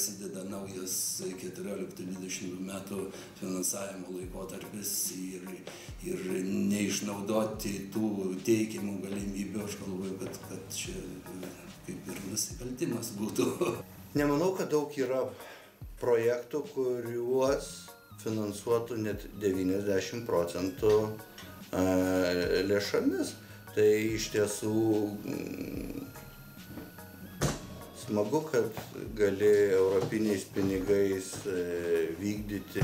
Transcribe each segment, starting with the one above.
prasideda naujas 14-20 metų finansavimo laikotarpis ir neišnaudoti tų teikiamų galimybių, aš galvoju, kad čia kaip ir nusikaltimas būtų. Nemanau, kad daug yra projektų, kuriuos finansuotų net 90% lėšomis. Tai iš tiesų smagu, kad gali europiniais pinigais vykdyti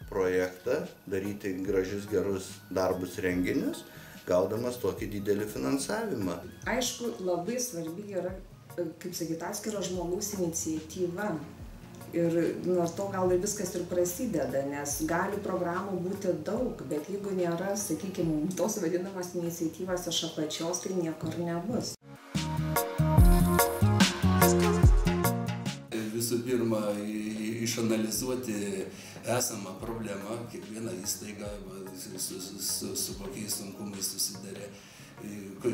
projektą, daryti gražius, gerus darbus, renginius, gaudamas tokį didelį finansavimą. Aišku, labai svarbi yra, kaip sakyti, atskiro žmogaus iniciatyva. Ir nuo to gal ir viskas ir prasideda, nes gali programų būti daug, bet jeigu nėra, sakykime, tos vadinamos iniciatyvos iš apačios, tai nieko ir nebus. Visų pirma, išanalizuoti esamą problemą, kiekviena įstaiga su kokiais sunkumais susidarė,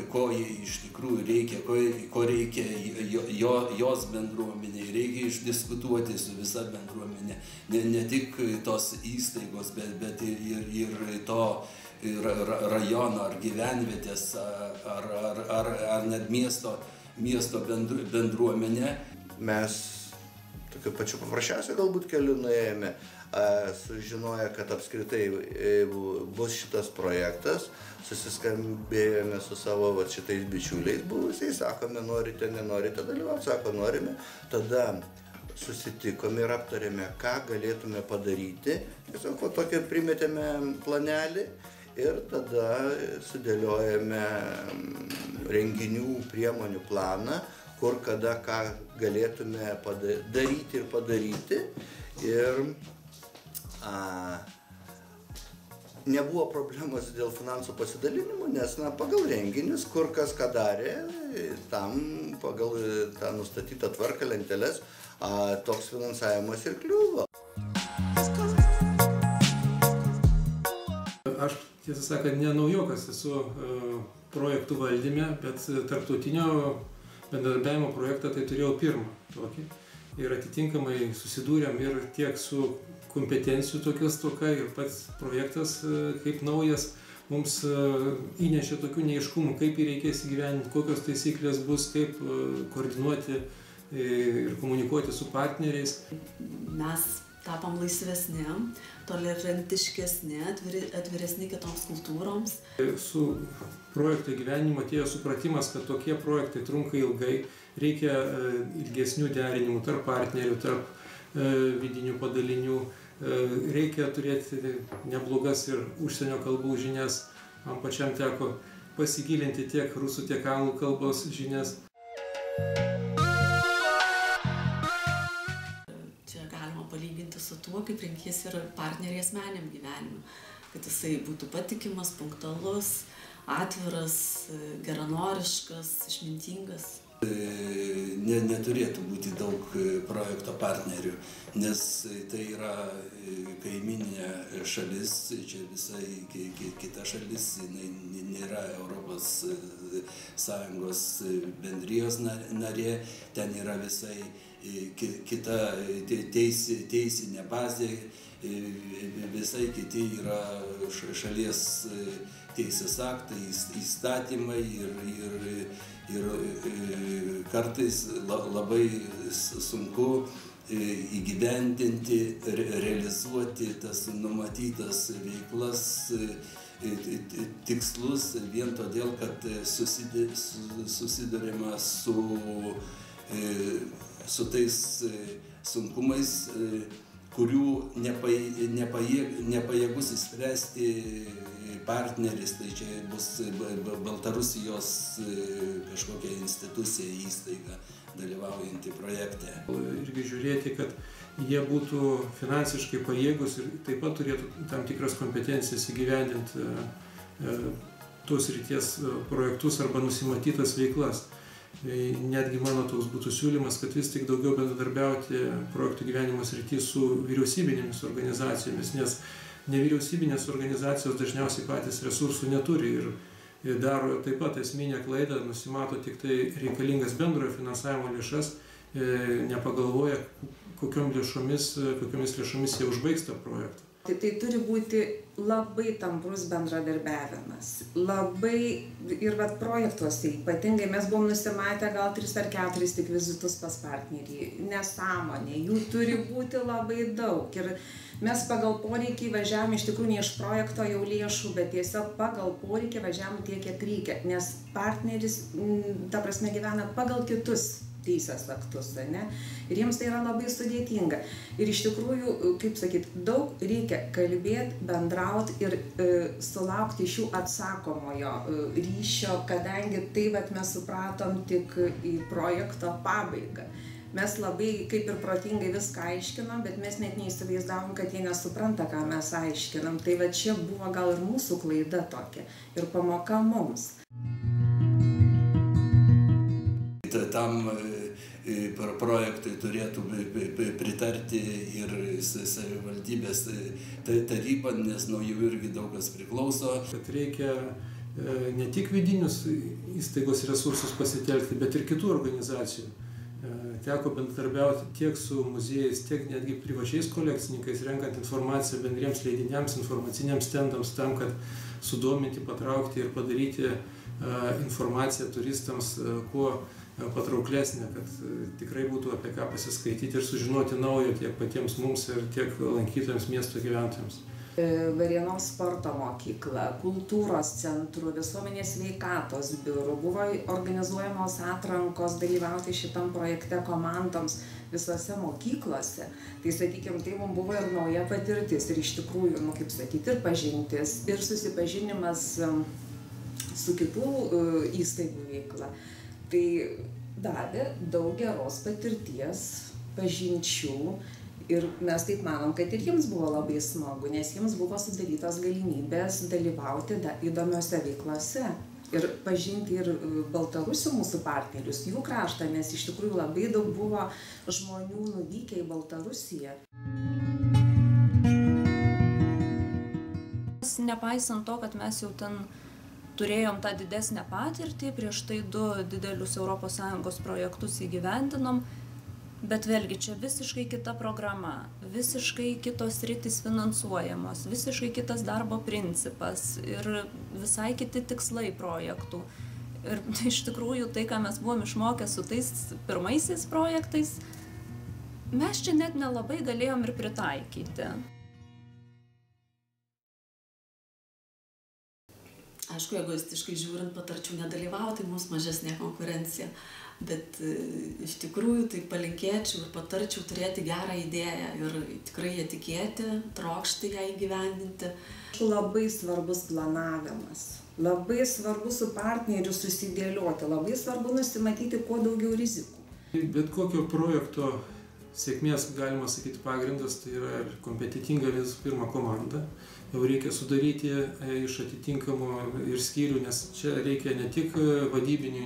ko jai iš tikrųjų reikia, ko reikia jos bendruomeniai, reikia išdiskutuoti su visa bendruomenė, ne tik tos įstaigos, bet ir to rajono ar gyvenvietės, ar net miesto bendruomenė. Mes tokiu pačiu paprasčiausiu galbūt keliu nuėjome, sužinoję, kad apskritai bus šitas projektas, susiskambėjome su savo šitais bičiuliais buvusiais, sakome, norite, nenorite dalyvauti, sako, norime. Tada susitikome ir aptarėme, ką galėtume padaryti. Tiesiog tokį primetėme planelį ir tada sudėliojame renginių priemonių planą, kur kada ką galėtume daryti ir padaryti. Ir nebuvo problemos dėl finansų pasidalinimų, nes pagal renginius, kur kas ką darė, tam pagal tą nustatytą tvarką lenteles toks finansavimas ir kliuvo. Aš, tiesą sakant, ne naujokas esu projektų valdyme, bet tarptautinio bendradarbiavimo projektą tai turėjau pirmą tokį. Ir atitinkamai susidūrėm ir tiek su kompetencijų tokios stoka ir pats projektas kaip naujas mums įnešė tokių neaiškumų, kaip jį reikės įgyvendinti, kokios taisyklės bus, kaip koordinuoti ir komunikuoti su partneriais. Mes tapom laisvesni, tolerantiškesni, atviresni kitoms kultūroms. Su projekto įgyvendinimu atėjo supratimas, kad tokie projektai trunka ilgai, reikia ilgesnių derinimų tarp partnerių, tarp vidinių padalinių, reikia turėti neblogas ir užsienio kalbų žinias. Man pačiam teko pasigilinti tiek rusų, tiek anglų kalbos žinias. Čia galima palyginti su tuo, kaip renkiesi ir partneriai asmeniam gyvenimui. Kad jisai būtų patikimas, punktualus, atviras, geranoriškas, išmintingas. Neturėtų būti daug projekto partnerių, nes tai yra kaimyninė šalis, čia visai kita šalis, jinai nėra Europos Sąjungos bendrijos narė, ten yra visai kita teisinė bazė, visai kiti yra šalies teisės aktai, įstatymai ir kartais labai sunku įgyvendinti, realizuoti tas numatytas veiklas, tikslus vien todėl, kad susidurima su tais sunkumais, kurių nepajėgus įspręsti partneris, tai čia bus Baltarusijos kažkokia institucija, įstaiga dalyvaujanti projekte. Irgi žiūrėti, kad jie būtų finansiškai pajėgus ir taip pat turėtų tam tikras kompetencijas įgyvendinti tos srities projektus arba nusimatytas veiklas. Netgi mano toks būtų siūlymas, kad vis tik daugiau bendradarbiauti projektų gyvenimo srity su vyriausybinėmis organizacijomis, nes nevyriausybinės organizacijos dažniausiai patys resursų neturi ir daro taip pat esminę klaidą, nusimato tik tai reikalingas bendrojo finansavimo lėšas nepagalvoja, kokiomis lėšomis jie užbaigs tą projektą. Tai turi būti labai tamprus bendradarbiavimas. Ir projektuose ypatingai mes buvom nusimatę gal 3 ar 4 tik vizitus pas partnerį. Nesąmonė, jų turi būti labai daug. Ir mes pagal poreikį važiavom, iš tikrųjų ne iš projekto jau lėšų, bet tiesiog pagal poreikį važiavom tiek, kiek reikia. Nes partneris, ta prasme, gyvena pagal kitus teisės aktus, ne? Ir jiems tai yra labai sudėtinga. Ir iš tikrųjų, kaip sakyt, daug reikia kalbėti, bendrauti ir sulaukti iš jų atsakomojo ryšio, kadangi tai mes supratom tik į projekto pabaigą. Mes labai kaip ir protingai viską aiškinom, bet mes net neįsivaizdavom, kad jie nesupranta, ką mes aiškinam. Tai čia buvo gal ir mūsų klaida tokia ir pamoka mums. Tam projektui turėtų pritarti ir savivaldybės taryba, nes nuo jų irgi daug kas priklauso. Kad reikia ne tik vidinius įstaigos resursus pasitelkti, bet ir kitų organizacijų. Teko bendradarbiauti tiek su muziejais, tiek netgi privačiais kolekcininkais, renkant informaciją bendriems leidiniams, informaciniams stendams, tam, kad sudominti, patraukti ir padaryti informaciją turistams kuo patrauklesnė, kad tikrai būtų apie ką pasiskaityti ir sužinoti naujo tiek patiems mums ir tiek lankytojams, miesto gyventojams. Varėnos sporto mokykla, kultūros centrų, visuomenės sveikatos biurų, buvo organizuojamos atrankos dalyvauti šitam projekte komandoms visose mokyklose. Tai, sakykime, tai mums buvo ir nauja patirtis ir iš tikrųjų, kaip sakyti, ir pažintis, ir susipažinimas su kitų įstaigų veikla. Tai davė daug geros patirties, pažinčių ir mes taip manom, kad ir jiems buvo labai smagu, nes jiems buvo sudarytos galimybės dalyvauti įdomiose veiklose ir pažinti ir baltarusių mūsų partnerius, jų kraštą, nes iš tikrųjų labai daug buvo žmonių nuvykę į Baltarusiją. Nepaisant to, kad mes jau ten turėjom tą didesnę patirtį, prieš tai 2 didelius ES projektus įgyvendinom, bet vėlgi čia visiškai kita programa, visiškai kitos sritys finansuojamos, visiškai kitas darbo principas ir visai kiti tikslai projektų. Ir iš tikrųjų tai, ką mes buvom išmokę su tais pirmaisiais projektais, mes čia net nelabai galėjom ir pritaikyti. Aišku, egoistiškai žiūrint, patarčiau nedalyvauti, mūsų mažesnė konkurencija, bet iš tikrųjų tai palinkėčiau ir patarčiau turėti gerą idėją ir tikrai ją tikėti, trokšti ją įgyvendinti. Labai svarbus planavimas, labai svarbu su partneriu susidėlioti, labai svarbu nusimatyti kuo daugiau rizikų. Bet kokio projekto sėkmės, galima sakyti, pagrindas tai yra kompetitinga visų pirma komanda. Jau reikia sudaryti iš atitinkamų ir skyrių, nes čia reikia ne tik vadybinių,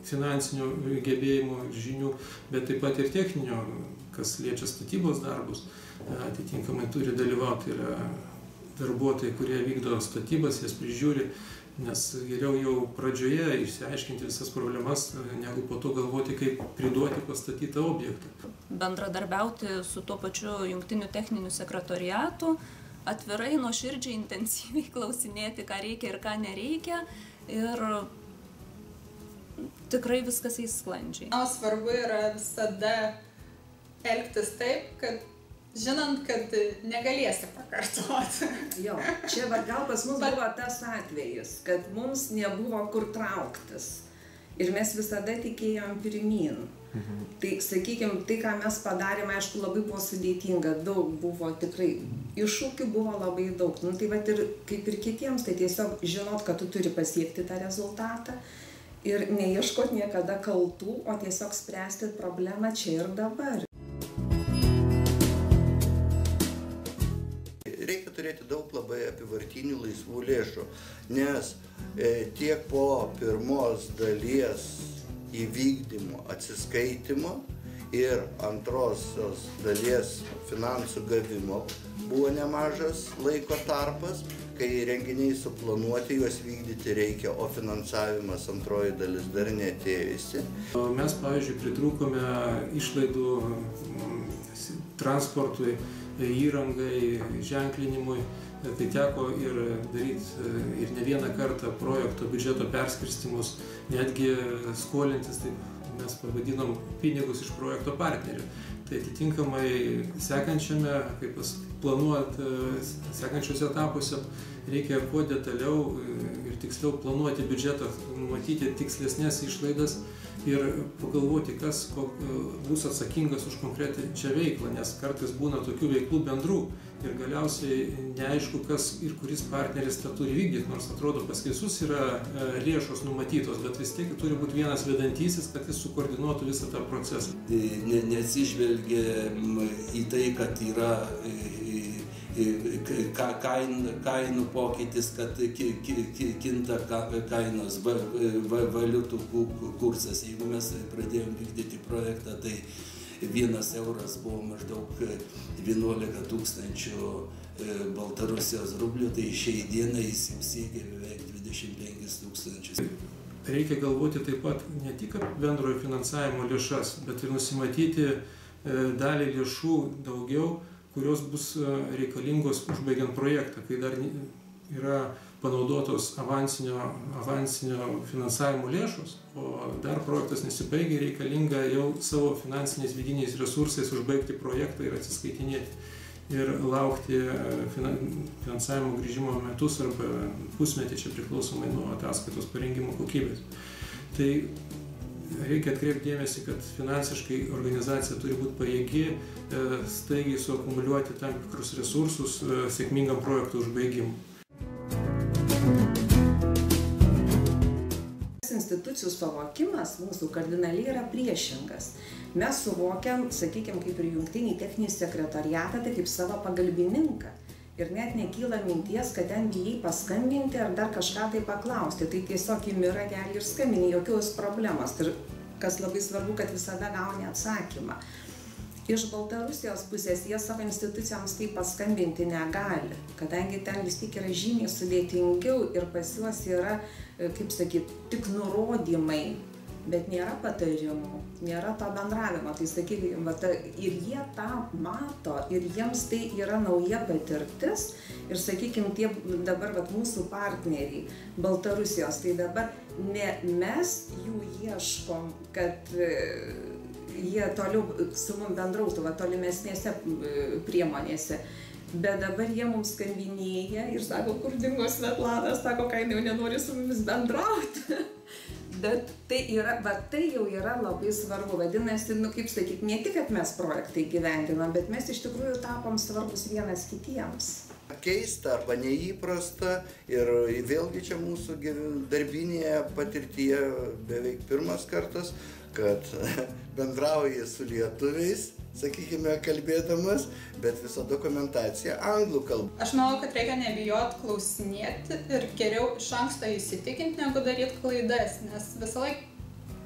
finansinių gebėjimų ir žinių, bet taip pat ir techninio, kas liečia statybos darbus. Atitinkamai turi dalyvauti ir darbuotojai, kurie vykdo statybas, jas prižiūri, nes geriau jau pradžioje išsiaiškinti visas problemas, negu po to galvoti, kaip priduoti pastatytą objektą. Bendradarbiauti su tuo pačiu jungtiniu techniniu sekretoriatu, atvirai, nuoširdžiai, intensyviai klausinėti, ką reikia ir ką nereikia ir tikrai viskas eis sklandžiai. Svarbu yra visada elgtis taip, kad žinant, kad negalėsi pakartoti. Jo, čia gal pas mus buvo tas atvejis, kad mums nebuvo kur trauktis ir mes visada tikėjom pirmyn. Tai, sakykime, tai, ką mes padarėme, aišku, labai buvo sudėtinga, daug buvo tikrai, iššūkių buvo labai daug. Tai ir kaip ir kitiems, tai tiesiog žinot, kad tu turi pasiekti tą rezultatą ir neieškot niekada kaltų, o tiesiog spręsti problemą čia ir dabar. Reikia turėti daug labai apyvartinių laisvų lėšų, nes tiek po pirmos dalies įvykdymo, atsiskaitimo ir antrosios dalies finansų gavimo buvo nemažas laiko tarpas, kai renginiai suplanuoti, juos vykdyti reikia, o finansavimas antroji dalis dar neatėjusi. Mes, pavyzdžiui, pritrūkome išlaidų transportui, įrangai, ženklinimui. Tai teko ir daryti ir ne vieną kartą projekto biudžeto perskirstimus, netgi skolintis, taip mes pavadinom, pinigus iš projekto partnerių. Tai atitinkamai sekančiame, kaip planuot sekančiuose etapuose, reikia kuo detaliau ir tiksliau planuoti biudžetą, numatyti tikslesnės išlaidas ir pagalvoti, kas bus atsakingas už konkrečią veiklą, nes kartais būna tokių veiklų bendrų ir galiausiai neaišku, kas ir kuris partneris tą turi vykdyti, nors atrodo pas visus yra lėšos numatytos, bet vis tiek turi būti vienas vedantysis, kad jis sukoordinuotų visą tą procesą. Neatsižvelgia į tai, kad yra kainų pokytis, kad kinta kainos, valiutų kursas. Jeigu mes pradėjom vykdyti projektą, tai 1 euras buvo maždaug 11 000 Baltarusijos rublių, tai šiai dienai jis jau siekia beveik 25 000. Reikia galvoti taip pat ne tik apie bendrojo finansavimo lėšas, bet ir nusimatyti dalį lėšų daugiau, kurios bus reikalingos užbaigiant projektą, kai dar yra panaudotos avansinio finansavimo lėšos, o dar projektas nesibaigia, reikalinga jau savo finansiniais vidiniais resursais užbaigti projektą ir atsiskaitinėti ir laukti finansavimo grįžimo metus arba pusmetį, čia priklausomai nuo ataskaitos parengimo kokybės. Tai reikia atkreipti dėmesį, kad finansiškai organizacija turi būti pajėgi staigiai suakumuliuoti tam tikrus resursus sėkmingam projektų užbaigimui. Institucijų suvokimas mūsų kardinaliai yra priešingas. Mes suvokiam, sakykime, kaip ir jungtinį techninį sekretariatą, tai kaip savo pagalbininką. Ir net nekyla minties, kad ten bijai paskambinti ar dar kažką tai paklausti. Tai tiesiog imi ragelį ir skambini, jokios problemos. Ir kas labai svarbu, kad visada gauni atsakymą. Iš Baltarusijos pusės jie savo institucijoms tai paskambinti negali, kadangi ten vis tik yra žymiai sudėtingiau ir pas juos yra, kaip sakyti, tik nurodymai, bet nėra patarimų, nėra to bendravimo. Tai sakykime, ir jie tą mato, ir jiems tai yra nauja patirtis. Ir sakykime, tie dabar mūsų partneriai Baltarusijos, tai dabar ne mes jų ieškom, kad jie toliau su mums bendrautų tolimesnėse priemonėse. Bet dabar jie mums skambinėja ir sako, kur dingo Svetlana, sako, kad jau nenori su mumis bendrauti. Bet tai jau yra labai svarbu. Vadinasi, kaip sakyti, ne tik, kad mes projektai gyvendinam, bet mes iš tikrųjų tapom svarbus vienas kitiems. Keista arba neįprasta ir vėlgi čia mūsų darbinėje patirtyje beveik pirmas kartas, kad bendrauji su lietuviais, sakykime, kalbėdamas, bet visa dokumentacija anglų kalba. Aš manau, kad reikia nebijot klausinėti ir geriau iš anksto įsitikinti, negu daryti klaidas, nes visą laiką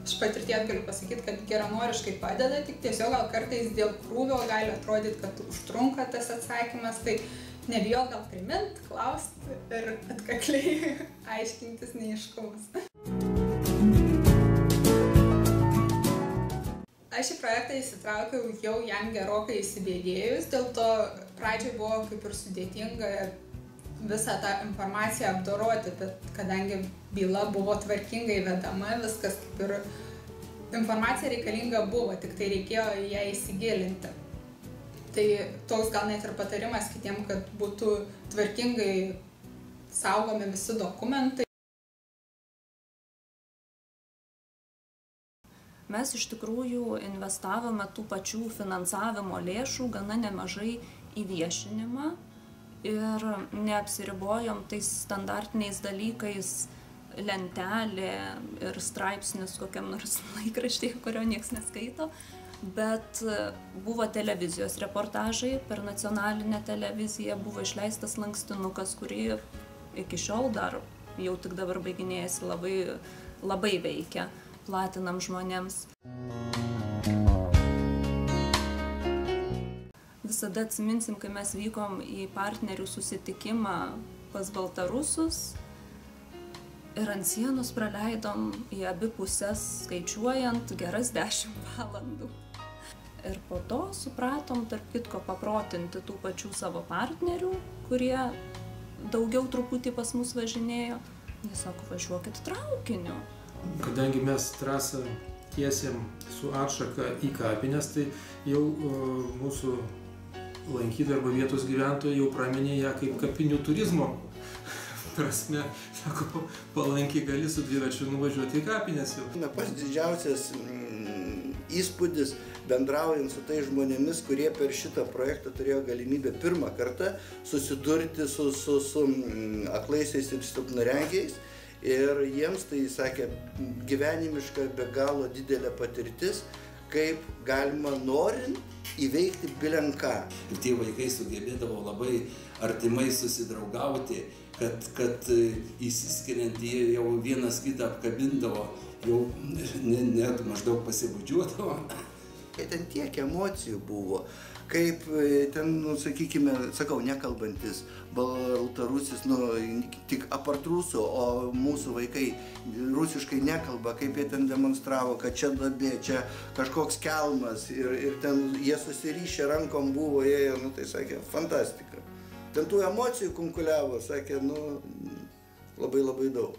iš patirties galiu pasakyti, kad geranoriškai padeda, tik tiesiog gal kartais dėl krūvio gali atrodyti, kad užtrunka tas atsakymas, tai nebijot gal primint, klausti ir atkakliai aiškintis neaiškumus. Aš į projektą įsitraukiau jau jam gerokai įsibėgėjus, dėl to pradžioj buvo kaip ir sudėtinga visą tą informaciją apdoroti, bet kadangi byla buvo tvarkingai vedama, viskas kaip ir informacija reikalinga buvo, tik tai reikėjo į ją įsigilinti. Tai toks gal net ir patarimas kitiem, kad būtų tvarkingai saugomi visi dokumentai. Mes iš tikrųjų investavome tų pačių finansavimo lėšų gana nemažai į viešinimą ir neapsiribojom tais standartiniais dalykais, lentelė ir straipsnis kokiam nors laikraštyje, kurio nieks neskaito, bet buvo televizijos reportažai, per nacionalinę televiziją buvo išleistas lankstinukas, kurį iki šiol dar, jau tik dabar baiginėjasi, labai veikia. Platinam žmonėms. Visada atsiminsim, kai mes vykom į partnerių susitikimą pas baltarusus ir ant sienos praleidom į abi pusės, skaičiuojant, geras 10 valandų. Ir po to supratom, tarp kitko, paprotinti tų pačių savo partnerių, kurie daugiau truputį pas mus važinėjo. Jie sako, važiuokit traukiniu. Kadangi mes trasą tiesėm su atšaka į kapines, tai jau mūsų lankytojai arba vietos gyventojai jau praminė ją kaip kapinių turizmo prasme. Sako, palankiai gali su dviračiu nuvažiuoti į kapines jau. Pats didžiausias įspūdis, bendraujant su tais žmonėmis, kurie per šitą projektą turėjo galimybę pirmą kartą susidurti su aklaisiais ir silpnaregiais. Ir jiems tai, sakė, gyvenimiška be galo didelė patirtis, kaip galima norint įveikti bilenką. Ir tie vaikai sugebėdavo labai artimai susidraugauti, kad įsiskiriant jie jau vienas kitą apkabindavo, jau net maždaug pasibudžiuodavo. Ten tiek emocijų buvo, kaip ten, sakykime, sakau, nekalbantis baltarusis, tik apart rusų, o mūsų vaikai rusiškai nekalba, kaip jie ten demonstravo, kad čia duobė, čia kažkoks kelmas ir ten jie susirišę rankom buvo, ėjo, tai sakė, fantastika. Ten tų emocijų kunkuliavo, sakė, labai labai daug.